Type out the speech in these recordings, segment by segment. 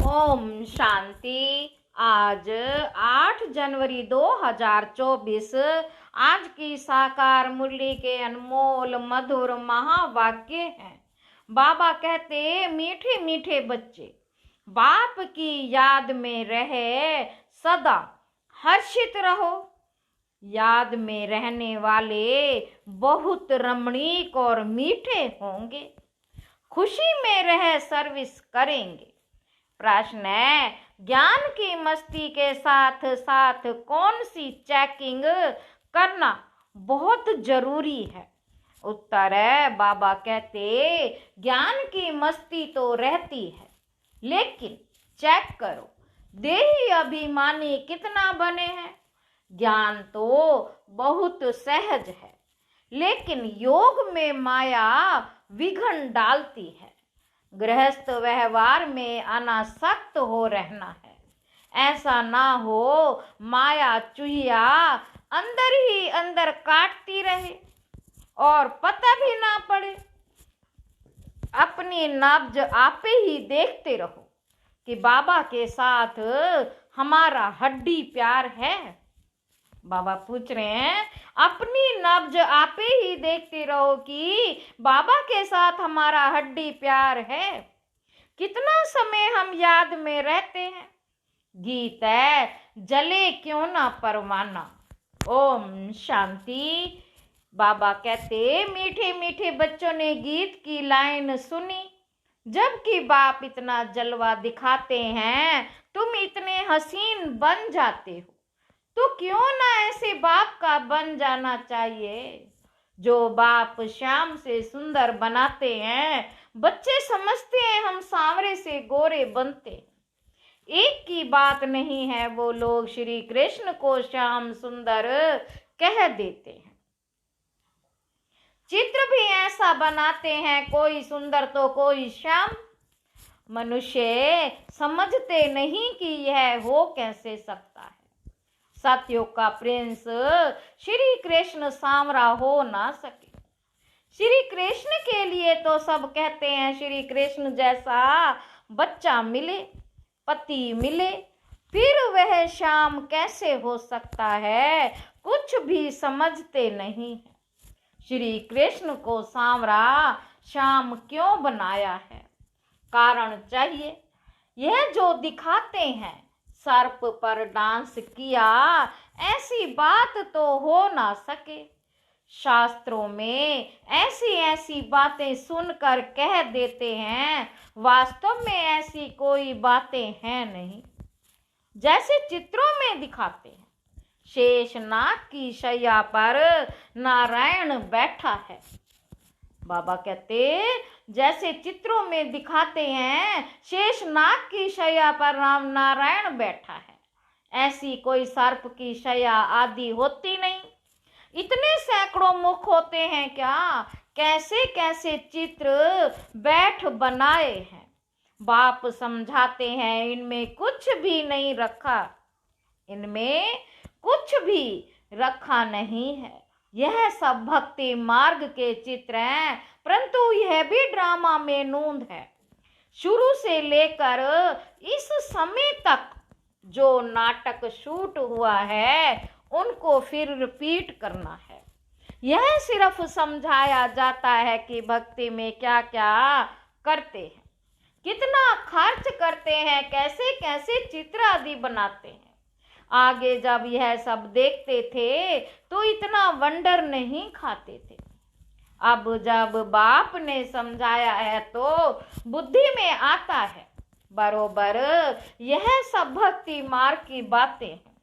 ओम शांति। आज 8 जनवरी 2024 आज की साकार मुरली के अनमोल मधुर महावाक्य हैं। बाबा कहते, मीठे मीठे बच्चे बाप की याद में रहे सदा हर्षित रहो। याद में रहने वाले बहुत रमणीक और मीठे होंगे, खुशी में रह सर्विस करेंगे। प्रश्न है, ज्ञान की मस्ती के साथ साथ कौन सी चेकिंग करना बहुत जरूरी है? उत्तर है, बाबा कहते, ज्ञान की मस्ती तो रहती है, लेकिन चेक करो देही अभिमानी कितना बने हैं। ज्ञान तो बहुत सहज है, लेकिन योग में माया विघ्न डालती है। गृहस्थ व्यवहार में अनासक्त हो रहना है। ऐसा ना हो माया चूहिया अंदर ही अंदर काटती रहे और पता भी ना पड़े। अपनी नब्ज आपे ही देखते रहो कि बाबा के साथ हमारा हड्डी प्यार है। बाबा पूछ रहे हैं, अपनी नब्ज आपे ही देखते रहो कि बाबा के साथ हमारा हड्डी प्यार है। कितना समय हम याद में रहते हैं। गीत है, जले क्यों ना परवाना। ओम शांति। बाबा कहते, मीठे मीठे बच्चों ने गीत की लाइन सुनी। जबकि बाप इतना जलवा दिखाते हैं, तुम इतने हसीन बन जाते हो, तो क्यों ना ऐसे बाप का बन जाना चाहिए। जो बाप श्याम से सुंदर बनाते हैं, बच्चे समझते हैं हम सांवरे से गोरे बनते। एक की बात नहीं है, वो लोग श्री कृष्ण को श्याम सुंदर कह देते हैं। चित्र भी ऐसा बनाते हैं, कोई सुंदर तो कोई श्याम। मनुष्य समझते नहीं कि यह हो कैसे सकता है। सतयुग का प्रिंस श्री कृष्ण सांवरा हो ना सके। श्री कृष्ण के लिए तो सब कहते हैं, श्री कृष्ण जैसा बच्चा मिले, पति मिले, फिर वह श्याम कैसे हो सकता है। कुछ भी समझते नहीं है। श्री कृष्ण को सांवरा श्याम क्यों बनाया है? कारण चाहिए। यह जो दिखाते हैं सर्प पर डांस किया, ऐसी बात तो हो ना सके। शास्त्रों में ऐसी ऐसी बातें सुनकर कह देते हैं, वास्तव में ऐसी कोई बातें हैं नहीं। जैसे चित्रों में दिखाते हैं, शेषनाग की शैया पर नारायण बैठा है। बाबा कहते, जैसे चित्रों में दिखाते हैं शेषनाग की शैया पर राम नारायण बैठा है, ऐसी कोई सर्प की शैया आदि होती नहीं। इतने सैकड़ों मुख होते हैं क्या? कैसे कैसे चित्र बैठ बनाए हैं। बाप समझाते हैं, इनमें कुछ भी नहीं रखा, इनमें कुछ भी रखा नहीं है। यह सब भक्ति मार्ग के चित्र हैं, परंतु यह भी ड्रामा में नूंद है। शुरू से लेकर इस समय तक जो नाटक शूट हुआ है, उनको फिर रिपीट करना है। यह सिर्फ समझाया जाता है कि भक्ति में क्या क्या करते हैं, कितना खर्च करते हैं, कैसे कैसे चित्र आदि बनाते हैं। आगे जब यह सब देखते थे तो इतना वंडर नहीं खाते थे। अब जब बाप ने समझाया है तो बुद्धि में आता है बरोबर। यह सब भक्ति मार्ग की बातें हैं।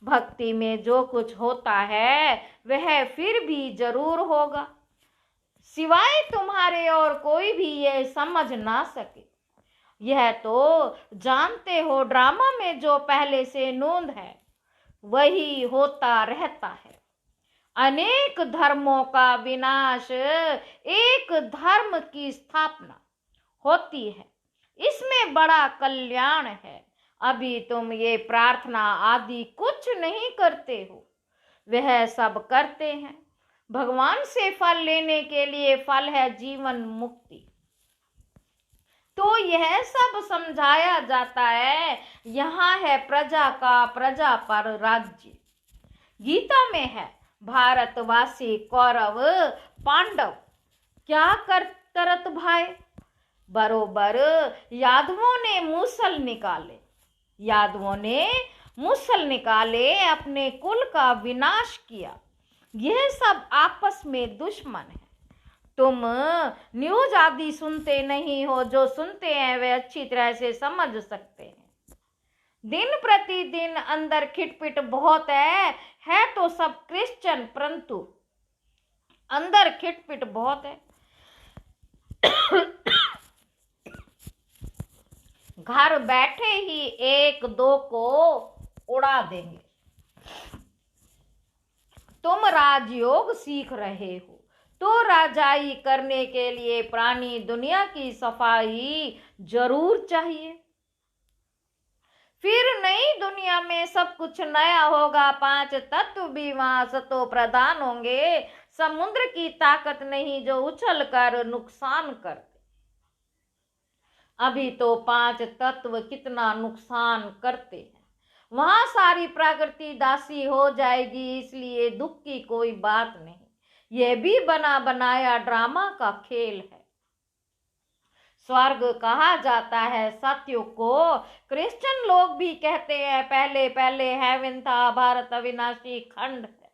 भक्ति में जो कुछ होता है वह फिर भी जरूर होगा, सिवाय तुम्हारे और कोई भी यह समझ ना सके। यह तो जानते हो, ड्रामा में जो पहले से नूंद है वही होता रहता है। अनेक धर्मों का विनाश, एक धर्म की स्थापना होती है, इसमें बड़ा कल्याण है। अभी तुम ये प्रार्थना आदि कुछ नहीं करते हो, वह सब करते हैं। भगवान से फल लेने के लिए फल है जीवन मुक्ति। तो यह सब समझाया जाता है, यहाँ है प्रजा का प्रजा पर राज्य। गीता में है, भारतवासी कौरव पांडव क्या करत भाई, बरोबर यादवों ने मूसल निकाले, अपने कुल का विनाश किया। यह सब आपस में दुश्मन है। तुम न्यूज आदि सुनते नहीं हो, जो सुनते हैं वे अच्छी तरह से समझ सकते हैं। दिन प्रतिदिन अंदर खिटपिट बहुत है तो सब क्रिश्चियन, परंतु अंदर खिटपिट बहुत है। घर बैठे ही एक दो को उड़ा देंगे। तुम राजयोग सीख रहे हो तो राजाई करने के लिए प्राणी दुनिया की सफाई जरूर चाहिए। फिर नई दुनिया में सब कुछ नया होगा, 5 तत्व भी वहां सतो प्रधान होंगे। समुद्र की ताकत नहीं जो उछल कर नुकसान करते। अभी तो 5 तत्व कितना नुकसान करते हैं। वहां सारी प्रकृति दासी हो जाएगी, इसलिए दुख की कोई बात नहीं। यह भी बना बनाया ड्रामा का खेल है। स्वर्ग कहा जाता है सत्युग को। क्रिश्चियन लोग भी कहते हैं पहले पहले हेवन था, भारत अविनाशी खंड है।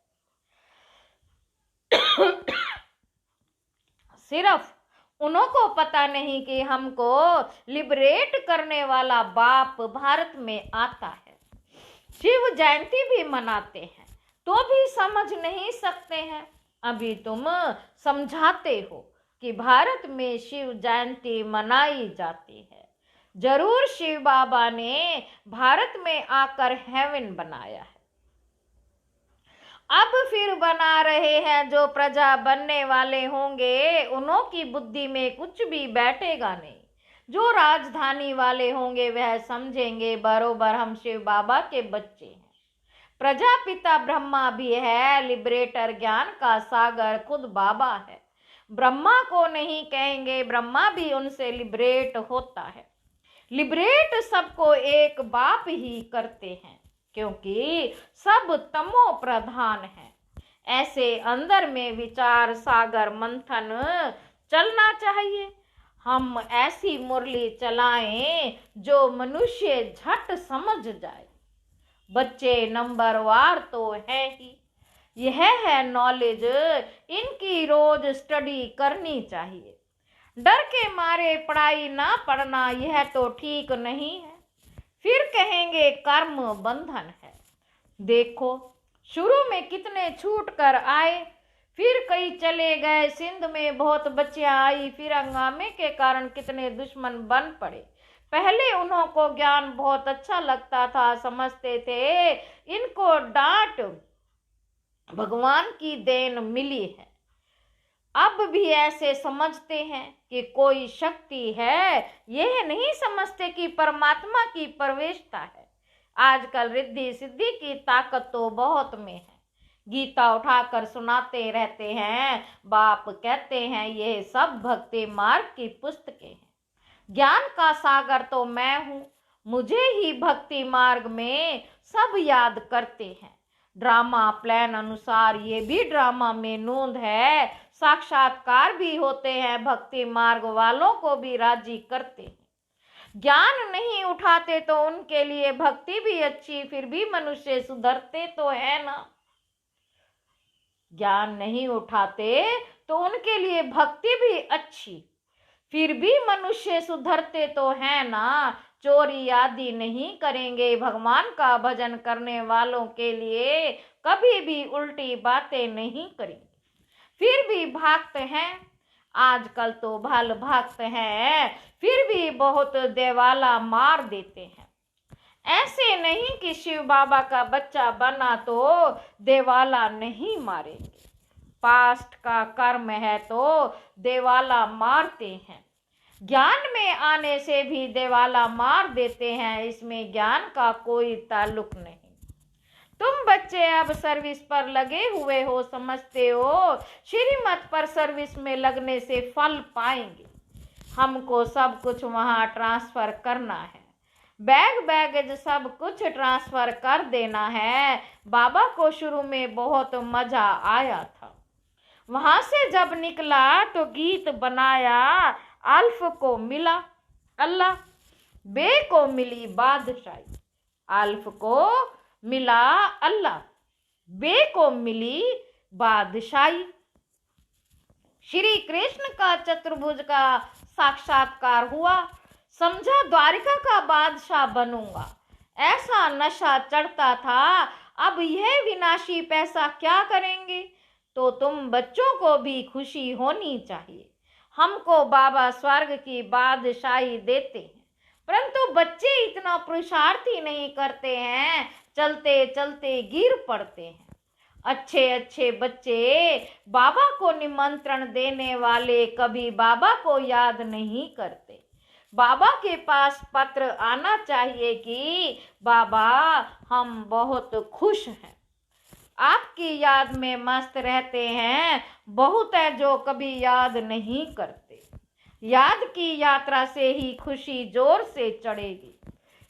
सिर्फ उनको पता नहीं कि हमको लिबरेट करने वाला बाप भारत में आता है। शिव जयंती भी मनाते हैं तो भी समझ नहीं सकते हैं। अभी तुम समझाते हो कि भारत में शिव जयंती मनाई जाती है। जरूर शिव बाबा ने भारत में आकर हेवन बनाया है। अब फिर बना रहे हैं। जो प्रजा बनने वाले होंगे उन्हों की बुद्धि में कुछ भी बैठेगा नहीं। जो राजधानी वाले होंगे वह समझेंगे बरोबर हम शिव बाबा के बच्चे हैं। प्रजापिता ब्रह्मा भी है, लिबरेटर ज्ञान का सागर खुद बाबा है। ब्रह्मा को नहीं कहेंगे, ब्रह्मा भी उनसे लिबरेट होता है। लिबरेट सबको एक बाप ही करते हैं, क्योंकि सब तमो प्रधान है। ऐसे अंदर में विचार सागर मंथन चलना चाहिए। हम ऐसी मुरली चलाएं जो मनुष्य झट समझ जाए। बच्चे नंबरवार तो है ही, यह है नॉलेज। इनकी रोज स्टडी करनी चाहिए। डर के मारे पढ़ाई ना पढ़ना यह तो ठीक नहीं है। फिर कहेंगे कर्म बंधन है। देखो शुरू में कितने छूट कर आए, फिर कई चले गए। सिंध में बहुत बच्चियां आई, फिर हंगामे के कारण कितने दुश्मन बन पड़े। पहले उन्हों को ज्ञान बहुत अच्छा लगता था, समझते थे इनको डांट भगवान की देन मिली है। अब भी ऐसे समझते हैं कि कोई शक्ति है, यह नहीं समझते कि परमात्मा की प्रवेशता है। आजकल रिद्धि सिद्धि की ताकत तो बहुत में है। गीता उठाकर सुनाते रहते हैं। बाप कहते हैं ये सब भक्ति मार्ग की पुस्तकें हैं। ज्ञान का सागर तो मैं हूँ, मुझे ही भक्ति मार्ग में सब याद करते हैं। ड्रामा प्लान अनुसार ये भी ड्रामा में नोंद है। साक्षात्कार भी होते हैं, भक्ति मार्ग वालों को भी राजी करते हैं। ज्ञान नहीं उठाते तो उनके लिए भक्ति भी अच्छी, फिर भी मनुष्य सुधरते तो है ना। ज्ञान नहीं उठाते तो उनके लिए भक्ति भी अच्छी, फिर भी मनुष्य सुधरते तो है ना। चोरी आदि नहीं करेंगे। भगवान का भजन करने वालों के लिए कभी भी उल्टी बातें नहीं करेंगे। फिर भी भागते हैं। आजकल तो भल भागते हैं, फिर भी बहुत देवाला मार देते हैं। ऐसे नहीं कि शिव बाबा का बच्चा बना तो देवाला नहीं मारेंगे। पास्ट का कर्म है तो देवाला मारते हैं। ज्ञान में आने से भी देवाला मार देते हैं। इसमें ज्ञान का कोई ताल्लुक नहीं। तुम बच्चे अब सर्विस पर लगे हुए हो, समझते हो श्रीमत पर सर्विस में लगने से फल पाएंगे। हमको सब कुछ वहाँ ट्रांसफर करना है, बैग बैगेज सब कुछ ट्रांसफर कर देना है। बाबा को शुरू में बहुत मजा आया था। वहां से जब निकला तो गीत बनाया, अल्फ को मिला अल्लाह, बे को मिली बादशाही। अल्फ को मिला अल्लाह, बे को मिली बादशाही। श्री कृष्ण का चतुर्भुज का साक्षात्कार हुआ। समझा द्वारिका का बादशाह बनूंगा। ऐसा नशा चढ़ता था। अब यह विनाशी पैसा क्या करेंगे? तो तुम बच्चों को भी खुशी होनी चाहिए। हमको बाबा स्वर्ग की बादशाही देते हैं, परंतु बच्चे इतना पुरुषार्थ ही नहीं करते हैं, चलते चलते गिर पड़ते हैं। अच्छे अच्छे बच्चे बाबा को निमंत्रण देने वाले कभी बाबा को याद नहीं करते। बाबा के पास पत्र आना चाहिए कि बाबा हम बहुत खुश हैं, आपकी याद में मस्त रहते हैं। बहुत है जो कभी याद नहीं करते। याद की यात्रा से ही खुशी जोर से चढ़ेगी।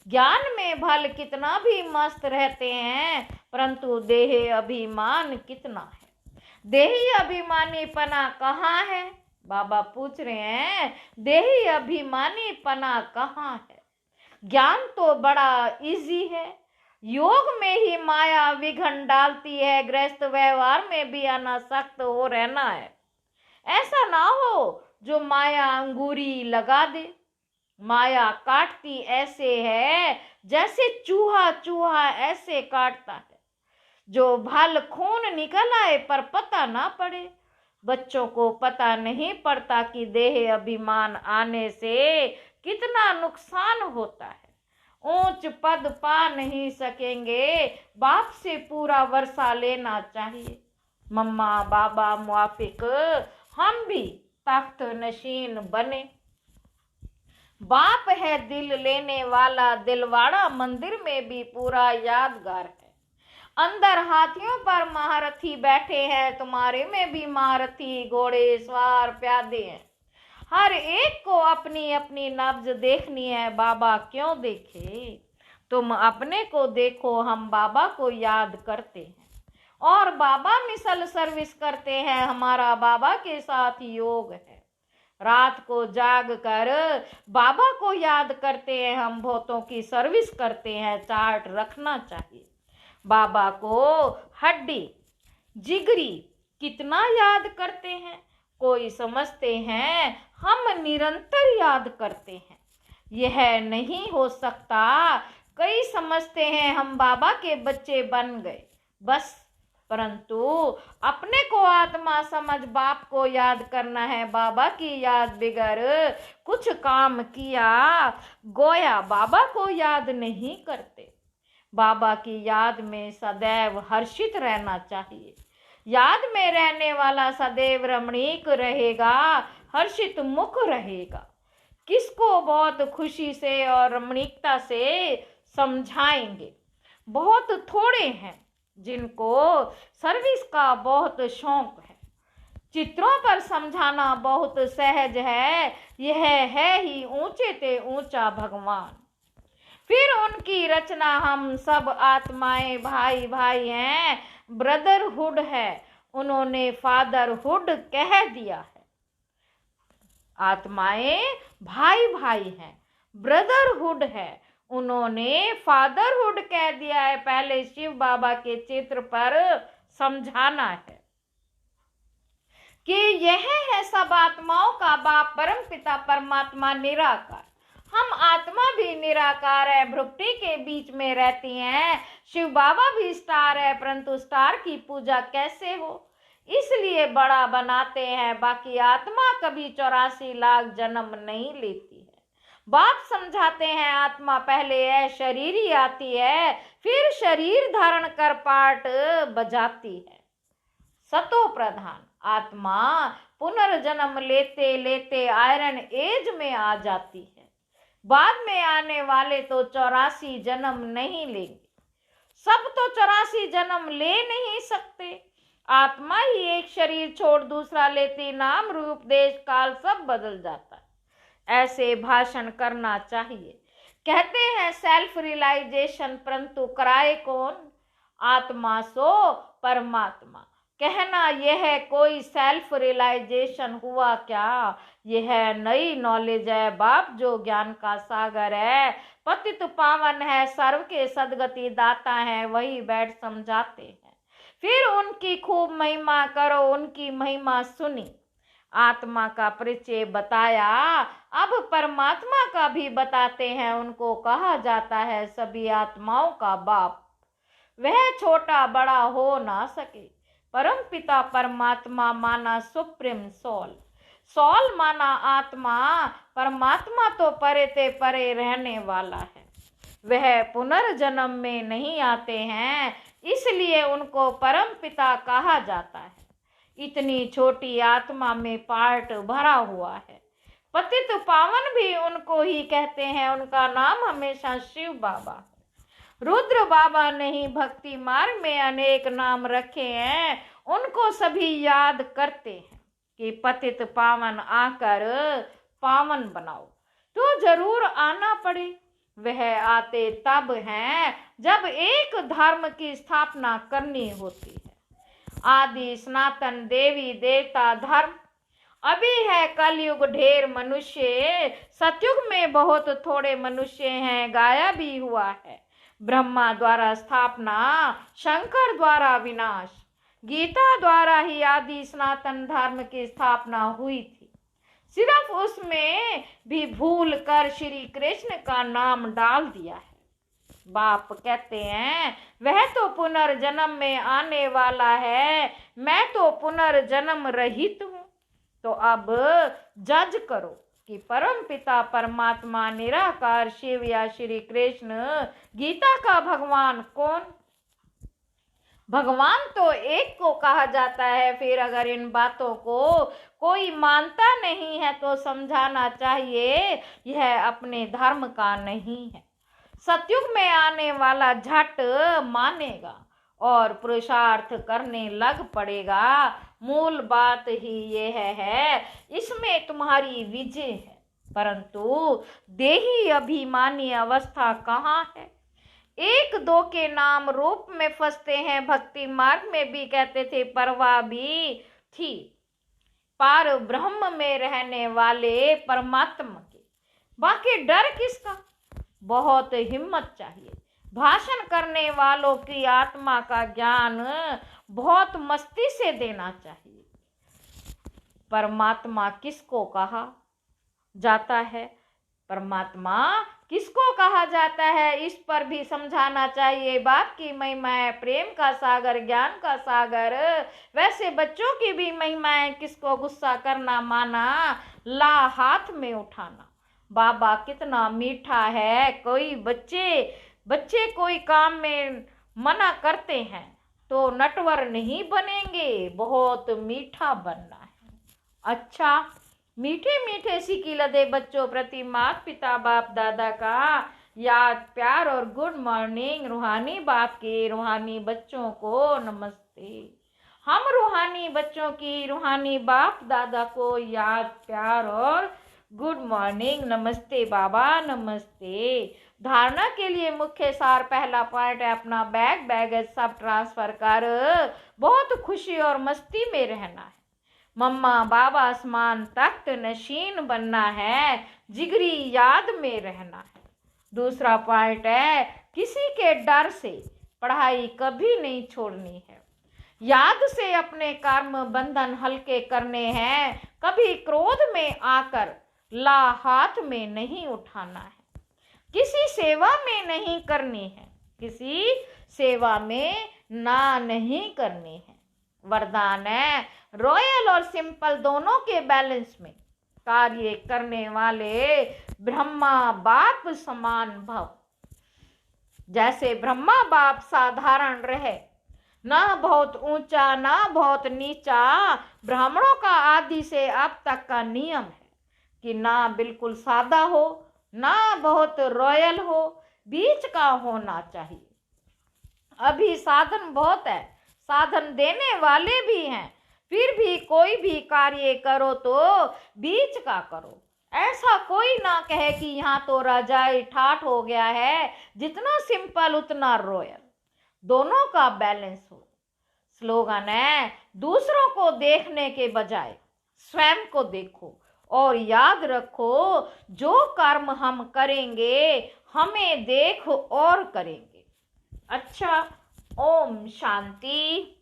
ज्ञान में भल कितना भी मस्त रहते हैं, परंतु देह अभिमान कितना है। देही अभिमानी पना कहाँ है? बाबा पूछ रहे हैं, देही अभिमानी पना कहाँ है? ज्ञान तो बड़ा इजी है। योग में ही माया विघन डालती है, गृहस्थ व्यवहार में भी अनासक्त हो रहना है। ऐसा ना हो जो माया अंगूरी लगा दे। माया काटती ऐसे है जैसे चूहा चूहा ऐसे काटता है, जो भल खून निकल आए पर पता ना पड़े। बच्चों को पता नहीं पड़ता कि देह अभिमान आने से कितना नुकसान होता है। ऊंच पद पा नहीं सकेंगे, बाप से पूरा वर्षा लेना चाहिए। मम्मा बाबा मुआफिक हम भी तख्त नशीन बने। बाप है दिल लेने वाला, दिलवाड़ा मंदिर में भी पूरा यादगार है। अंदर हाथियों पर महारथी बैठे हैं, तुम्हारे में भी महारथी घोड़े सवार प्यादे हैं। हर एक को अपनी अपनी नब्ज देखनी है, बाबा क्यों देखे? तुम अपने को देखो, हम बाबा को याद करते हैं और बाबा मिसल सर्विस करते हैं। हमारा बाबा के साथ योग है। रात को जाग कर बाबा को याद करते हैं, हम बहुतों की सर्विस करते हैं। चार्ट रखना चाहिए। बाबा को हड्डी जिगरी कितना याद करते हैं। कोई समझते हैं हम निरंतर याद करते हैं, यह नहीं हो सकता। कई समझते हैं हम बाबा के बच्चे बन गए बस, परंतु अपने को आत्मा समझ बाप को याद करना है। बाबा की याद बिगर कुछ काम किया गोया बाबा को याद नहीं करते। बाबा की याद में सदैव हर्षित रहना चाहिए। याद में रहने वाला सदैव रमणीक रहेगा, हर्षित मुख रहेगा। किसको बहुत खुशी से और रमणीकता से समझाएंगे? बहुत थोड़े हैं जिनको सर्विस का बहुत शौक है। चित्रों पर समझाना बहुत सहज है। यह है ही ऊंचे ते ऊंचा भगवान। फिर उनकी रचना हम सब आत्माएं भाई भाई हैं, ब्रदरहुड है। उन्होंने फादरहुड कह दिया है। आत्माएं भाई भाई हैं, ब्रदरहुड है, उन्होंने फादरहुड कह दिया है। पहले शिव बाबा के चित्र पर समझाना है कि यह है सब आत्माओं का बाप परम पिता परमात्मा निराकार। हम आत्मा भी निराकार है, भ्रुकुटी के बीच में रहती हैं। शिव बाबा भी स्टार है, परंतु स्टार की पूजा कैसे हो, इसलिए बड़ा बनाते हैं। बाकी आत्मा कभी 84 लाख जन्म नहीं लेती है। बाप समझाते हैं आत्मा पहले है, शरीर ही आती है, फिर शरीर धारण कर पाठ बजाती है। सतो प्रधान आत्मा पुनर्जन्म लेते लेते आयरन एज में आ जाती है। बाद में आने वाले तो 84 जन्म नहीं लेंगे। सब तो 84 जन्म ले नहीं सकते। आत्मा ही एक शरीर छोड़ दूसरा लेती, नाम रूप देश काल सब बदल जाता है। ऐसे भाषण करना चाहिए। कहते हैं सेल्फ रियलाइजेशन, परंतु कराए कौन? आत्मा सो परमात्मा। कहना यह कोई सेल्फ रियलाइजेशन हुआ क्या? यह नई नॉलेज है बाप, जो ज्ञान का सागर है, पतित पावन है, सर्व के सदगति दाता है, वही बैठ समझाते हैं। फिर उनकी खूब महिमा करो, उनकी महिमा सुनी, आत्मा का परिचय बताया, अब परमात्मा का भी बताते हैं। उनको कहा जाता है सभी आत्माओं का बाप। वह छोटा बड़ा हो ना सके। परम पिता परमात्मा माना सुप्रीम सोल, सोल माना आत्मा, परमात्मा तो परे ते परे रहने वाला है। वह पुनर्जन्म में नहीं आते हैं, इसलिए उनको परम पिता कहा जाता है। इतनी छोटी आत्मा में पार्ट भरा हुआ है। पतित पावन भी उनको ही कहते हैं। उनका नाम हमेशा शिव बाबा है। रुद्र बाबा ने ही भक्ति मार्ग में अनेक नाम रखे हैं। उनको सभी याद करते हैं कि पतित पावन आकर पावन बनाओ, तो जरूर आना पड़े। वह आते तब हैं जब एक धर्म की स्थापना करनी होती है। आदि सनातन देवी देवता धर्म। अभी है कलयुग ढेर मनुष्य, सतयुग में बहुत थोड़े मनुष्य हैं। गाया भी हुआ है, ब्रह्मा द्वारा स्थापना, शंकर द्वारा विनाश। गीता द्वारा ही आदि सनातन धर्म की स्थापना हुई थी। सिर्फ उसमें भी भूल कर श्री कृष्ण का नाम डाल दिया है। बाप कहते हैं वह तो पुनर्जन्म में आने वाला है, मैं तो पुनर्जन्म रहित हूँ। तो अब जज करो कि परम पिता परमात्मा, निराकार शिव या श्री कृष्ण, गीता का भगवान कौन? भगवान तो एक को कहा जाता है। फिर अगर इन बातों को कोई मानता नहीं है तो समझाना चाहिए यह अपने धर्म का नहीं है। सतयुग में आने वाला झट मानेगा और पुरुषार्थ करने लग पड़ेगा। मूल बात ही यह है, इसमें तुम्हारी विजय है। परंतु देही अभिमानी अवस्था कहाँ है? एक दो के नाम रूप में फंसते हैं। भक्ति मार्ग में भी कहते थे परवाह भी थी पार ब्रह्म में रहने वाले परमात्मा के, बाकी डर किसका? बहुत हिम्मत चाहिए। भाषण करने वालों की आत्मा का ज्ञान बहुत मस्ती से देना चाहिए। परमात्मा किसको कहा जाता है? परमात्मा किसको कहा जाता है, इस पर भी समझाना चाहिए। बाप की महिमा है प्रेम का सागर, ज्ञान का सागर। वैसे बच्चों की भी महिमा है किसको गुस्सा करना माना, ला हाथ में उठाना। बाबा कितना मीठा है। कोई बच्चे कोई काम में मना करते हैं तो नटवर नहीं बनेंगे, बहुत मीठा बनना है। अच्छा, मीठे मीठे सिकी लदे बच्चों प्रति माता पिता बाप दादा का याद प्यार और गुड मॉर्निंग। रूहानी बाप के रूहानी बच्चों को नमस्ते। हम रूहानी बच्चों की रूहानी बाप दादा को याद प्यार और गुड मॉर्निंग। नमस्ते बाबा, नमस्ते। धारणा के लिए मुख्य सार पहला पॉइंट है अपना बैगेज सब ट्रांसफर कर बहुत खुशी और मस्ती में रहना है। मम्मा बाबा आसमान तख्त नशीन बनना है, जिगरी याद में रहना है। दूसरा पॉइंट है किसी के डर से पढ़ाई कभी नहीं छोड़नी है। याद से अपने कर्म बंधन हल्के करने हैं। कभी क्रोध में आकर ला हाथ में नहीं उठाना है। किसी सेवा में नहीं करनी है, किसी सेवा में ना नहीं करनी है। वरदान है रॉयल और सिंपल दोनों के बैलेंस में कार्य करने वाले ब्रह्मा बाप समान भव। जैसे ब्रह्मा बाप साधारण रहे, ना बहुत ऊंचा ना बहुत नीचा। ब्राह्मणों का आदि से अब तक का नियम है कि ना बिल्कुल सादा हो ना बहुत रॉयल हो, बीच का होना चाहिए। अभी साधन बहुत है, साधन देने वाले भी हैं, फिर भी कोई भी कार्य करो तो बीच का करो। ऐसा कोई ना कहे कि यहाँ तो रजाई ठाठ हो गया है, जितना सिंपल उतना रॉयल। दोनों का बैलेंस हो। स्लोगन है, दूसरों को देखने के बजाय स्वयं को देखो और याद रखो, जो कर्म हम करेंगे हमें देख और करेंगे। अच्छा, ओम शांति।